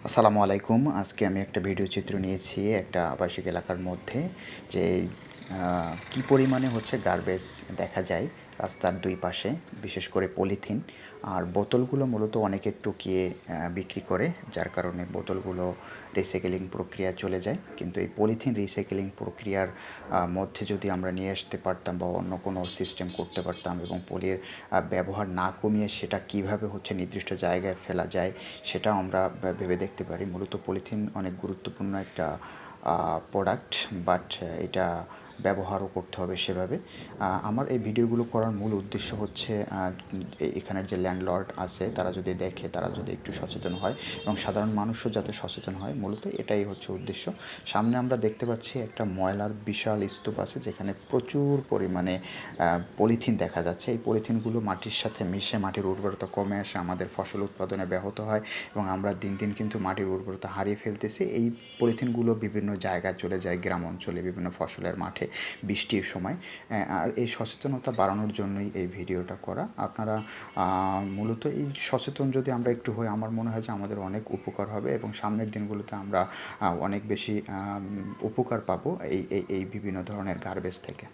আসসালামু আলাইকুম। আজকে আমি একটা ভিডিও চিত্র নিয়েছি একটা আবাসিক এলাকার মধ্যে যে কি পরিমাণে হচ্ছে গার্বেজ দেখা যায় রাস্তার দুই পাশে, বিশেষ করে পলিথিন। আর বোতলগুলো মূলত অনেকে টুকিয়ে বিক্রি করে, যার কারণে বোতলগুলো রিসাইকেলিং প্রক্রিয়ায় চলে যায়। কিন্তু এই পলিথিন রিসাইকেলিং প্রক্রিয়ার মধ্যে যদি আমরা নিয়ে আসতে পারতাম বা অন্য কোনো সিস্টেম করতে পারতাম এবং পলির ব্যবহার না কমিয়ে সেটা কিভাবে হচ্ছে নির্দিষ্ট জায়গায় ফেলা যায় সেটাও আমরা ভেবে দেখতে পারি। মূলত পলিথিন অনেক গুরুত্বপূর্ণ একটা প্রোডাক্ট, বাট এটা ব্যবহারও করতে হবে সেভাবে। আমার এই ভিডিওগুলো করার মূল উদ্দেশ্য হচ্ছে এখানের যে ল্যান্ডলর্ড আছে তারা যদি দেখে, তারা যদি একটু সচেতন হয় এবং সাধারণ মানুষও যাতে সচেতন হয়, মূলত এটাই হচ্ছে উদ্দেশ্য। সামনে আমরা দেখতে পাচ্ছি একটা ময়লার বিশাল স্তূপ আছে যেখানে প্রচুর পরিমাণে পলিথিন দেখা যাচ্ছে। এই পলিথিনগুলো মাটির সাথে মিশে মাটির উর্বরতা কমে আসে, আমাদের ফসল উৎপাদনে ব্যাহত হয় এবং আমরা দিন দিন কিন্তু মাটির উর্বরতা হারিয়ে ফেলতেছি। এই পলিথিনগুলো বিভিন্ন জায়গায় চলে যায়, গ্রাম অঞ্চলে বিভিন্ন ফসলের মাঠে বৃষ্টির সময়। আর এই সচেতনতা বাড়ানোর জন্যই এই ভিডিওটা করা। আপনারা মূলত এই সচেতন যদি আমরা একটু হই, আমার মনে হয় যে আমাদের অনেক উপকার হবে এবং সামনের দিনগুলোতে আমরা অনেক বেশি উপকার পাবো এই এই এই বিভিন্ন ধরনের গার্বেজ থেকে।